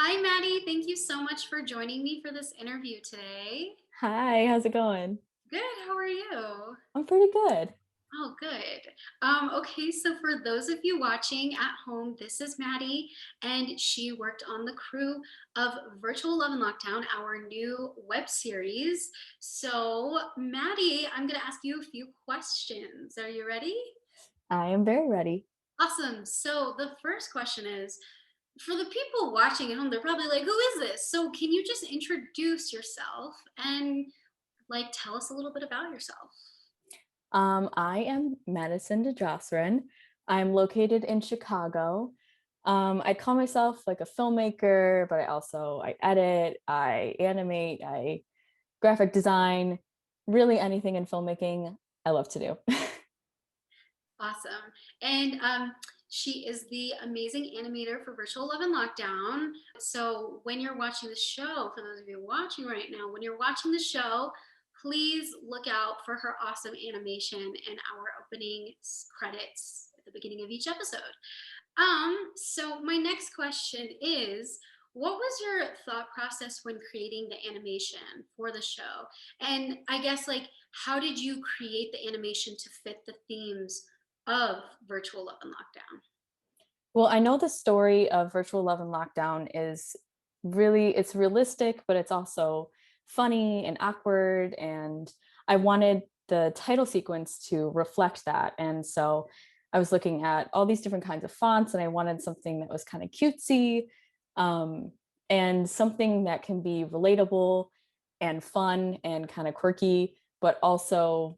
Hi, Maddie. Thank you so much for joining me for this interview today. Hi, how's it going? Good. How are you? I'm pretty good. Oh, good. Okay, so for those of you watching at home, this is Maddie, and she worked on the crew of Virtual Love and Lockdown, our new web series. So, Maddie, I'm going to ask you a few questions. Are you ready? I am very ready. Awesome. So, the first question is, for the people watching at home, they're probably like, who is this? So can you just introduce yourself and like tell us a little bit about yourself? I am Madison DeJausserand. I'm located in Chicago. I call myself like a filmmaker, but I edit, I animate, I graphic design, really anything in filmmaking I love to do. Awesome. And she is the amazing animator for Virtual Love and Lockdown. So when you're watching the show, for those of you watching right now, when you're watching the show, please look out for her awesome animation and our opening credits at the beginning of each episode. So my next question is, what was your thought process when creating the animation for the show? And I guess like how did you create the animation to fit the themes of Virtual Love and Lockdown? Well, I know the story of Virtual Love and Lockdown is it's realistic, but it's also funny and awkward. And I wanted the title sequence to reflect that. And so I was looking at all these different kinds of fonts, and I wanted something that was kind of cutesy, um, and something that can be relatable and fun and kind of quirky, but also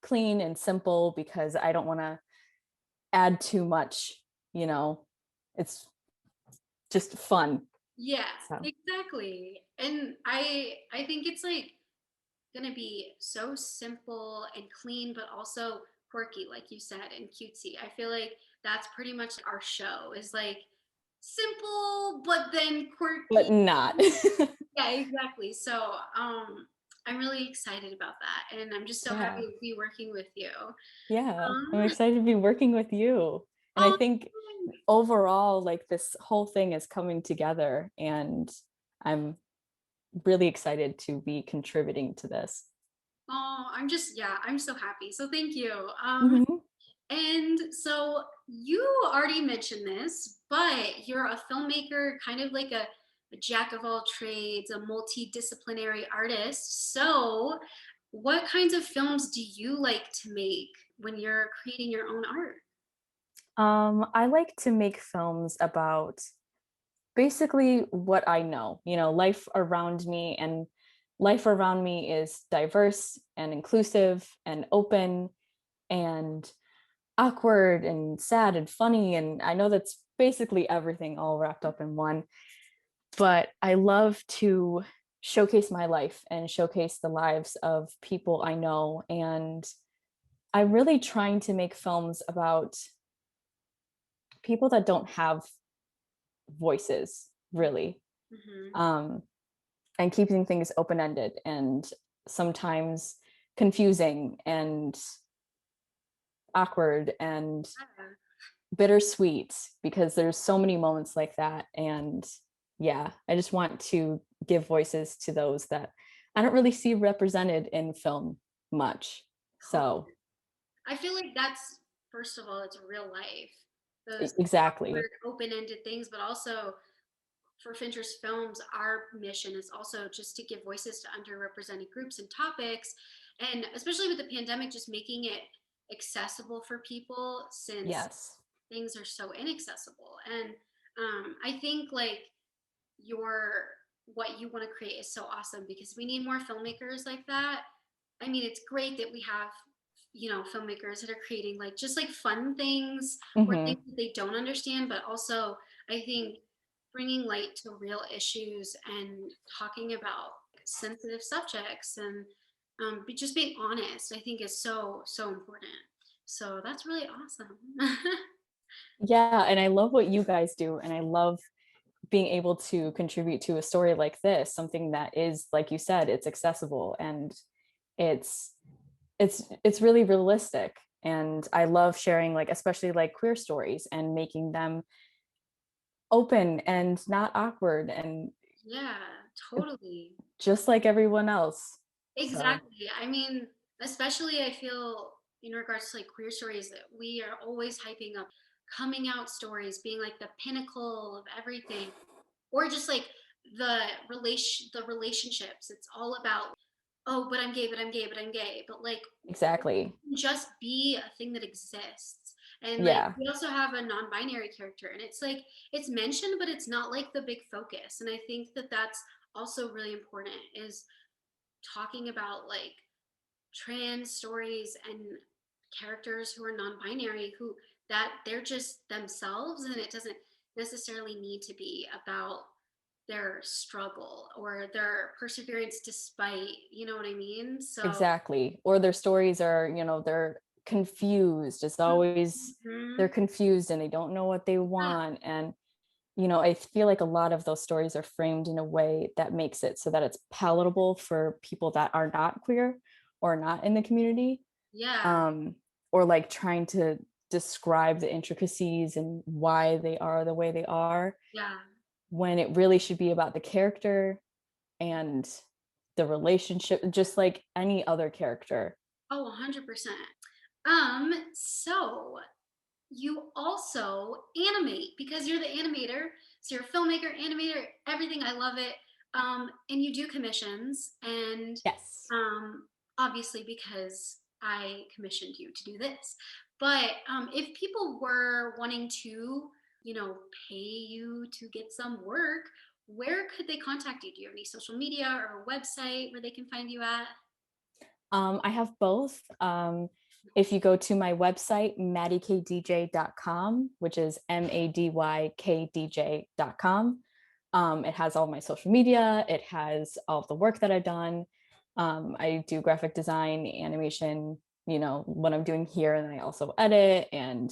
clean and simple because I don't want to add too much, you know, it's just fun. Yes, So exactly. And I think it's like gonna be so simple and clean, but also quirky, like you said, and cutesy. I feel like that's pretty much our show is like simple, but then but quirky. not. Yeah, exactly. So I'm really excited about that, and I'm just so happy Yeah. to be working with you. Yeah, I'm excited to be working with you. And I Oh, think overall, like this whole thing is coming together, and I'm really excited to be contributing to this. I'm just yeah, I'm so happy. So thank you. Mhm. And so you already mentioned this, but you're a filmmaker, kind of like a jack of all trades, a multidisciplinary artist. So, what kinds of films do you like to make when you're creating your own art? I like to make films about basically what I know, life around me. And life around me is diverse and inclusive and open and awkward and sad and funny. And I know that's basically everything all wrapped up in one. But I love to showcase my life and showcase the lives of people I know. And I'm really trying to make films about people that don't have voices, really. Mm-hmm. Um, and keeping things open ended and sometimes confusing and awkward and bittersweet because there's so many moments like that. And yeah, I just want to give voices to those that I don't really see represented in film much. So I feel like that's first of all, it's real life. Those exactly. awkward, open-ended things, but also for Fentress Films, our mission is also just to give voices to underrepresented groups and topics, and especially with the pandemic, just making it accessible for people since Yes. things are so inaccessible. And I think like your what you want to create is so awesome because we need more filmmakers like that. I mean, it's great that we have filmmakers that are creating like just like fun things or Hmm. things that they don't understand, but also I think bringing light to real issues and talking about sensitive subjects and just being honest, I think is so important. So that's really awesome. Yeah, and I love what you guys do, and I love being able to contribute to a story like this, something that is, like you said, it's accessible and it's it's really realistic. And I love sharing, like, especially like queer stories and making them open and not awkward and Yeah, totally. just like everyone else. So Exactly. I mean, especially I feel in regards to like queer stories that we are always hyping up coming out stories being like the pinnacle of everything, or just like the relationships. It's all about, oh, but I'm gay, but I'm gay, but I'm gay. But like exactly. just be a thing that exists. And like Yeah, we also have a non-binary character, and it's like it's mentioned, but it's not like the big focus. And I think that that's also really important is talking about like trans stories and characters who are non-binary who that they're just themselves, and it doesn't necessarily need to be about their struggle or their perseverance despite, you know what I mean? So exactly. Or their stories are, they're confused. It's always they're mhm, confused and they don't know what they yeah, want. And, I feel like a lot of those stories are framed in a way that makes it so that it's palatable for people that are not queer or not in the community. yeah, Um, or like trying to describe the intricacies and why they are the way they are, yeah. when it really should be about the character and the relationship, just like any other character. Oh, 100%. So you also animate because you're the animator. So you're a filmmaker, animator, everything. I love it. And you do commissions, and Yes. obviously because I commissioned you to do this. But if people were wanting to, you know, pay you to get some work, where could they contact you? Do you have any social media or a website where they can find you at? I have both. If you go to my website, madykdj.com, which is madykdj.com, it has all my social media. It has all of the work that I've done. I do graphic design, animation, what I'm doing here, and I also edit. And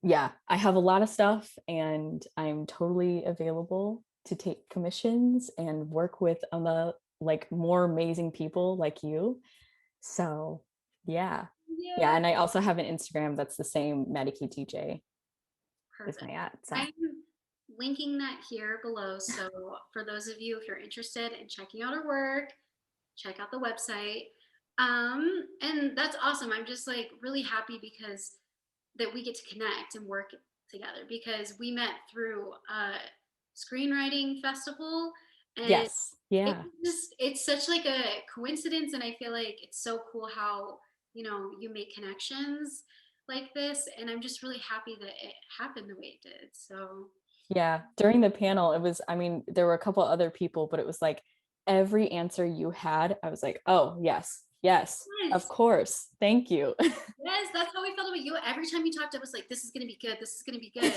yeah, I have a lot of stuff, and I'm totally available to take commissions and work with like more amazing people like you. So yeah. Yeah. Yeah. And I also have an Instagram that's the same MaddieKTJ is Perfect. my ad. So I'm linking that here below. So for those of you, if you're interested in checking out our work, check out the website. And that's awesome. I'm just like really happy because that we get to connect and work together because we met through a screenwriting festival, and yes. Yeah. it's such like a coincidence, and I feel like it's so cool how, you know, you make connections like this, and I'm just really happy that it happened the way it did. So Yeah. During the panel, I mean, there were a couple other people, but it was like every answer you had, I was like, oh, yes, yes, of yes, course. Thank you. yes, that's how we felt about you. Every time you talked, I was like, this is gonna be good, this is gonna be good.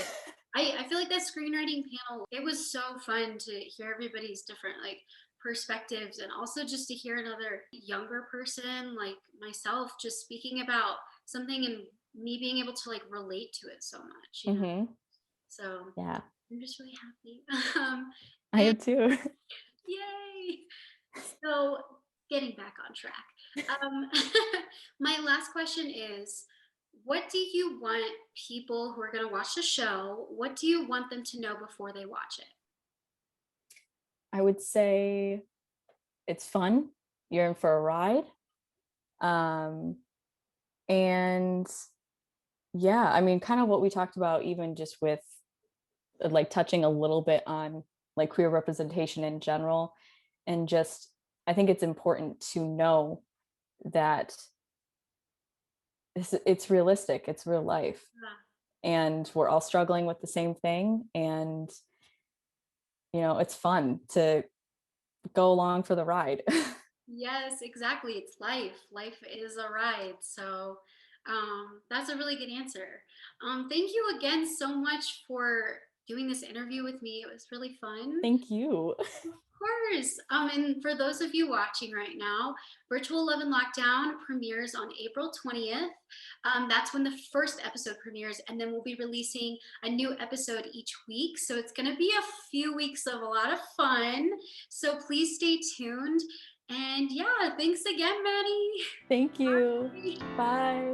I feel like that screenwriting panel, it was so fun to hear everybody's different like perspectives, and also just to hear another younger person like myself just speaking about something and me being able to like relate to it so much, you know. Hmm. So Yeah. I'm just really happy. I And am too. yay! So getting back on track. Um, my last question is, what do you want people who are going to watch the show, what do you want them to know before they watch it? I would say it's fun. You're in for a ride. Um, and yeah, I mean, kind of what we talked about, even just with like touching a little bit on like queer representation in general. And just, I think it's important to know that it's realistic, it's real life. Yeah. And we're all struggling with the same thing. And, it's fun to go along for the ride. Yes, exactly. It's life. Life is a ride. So that's a really good answer. Thank you again so much for doing this interview with me. It was really fun. Thank you. Of course. And for those of you watching right now, Virtual Love and Lockdown premieres on April 20th. That's when the first episode premieres, and then we'll be releasing a new episode each week. So it's going to be a few weeks of a lot of fun. So please stay tuned. And yeah, thanks again, Maddie. Thank you. Bye. Bye.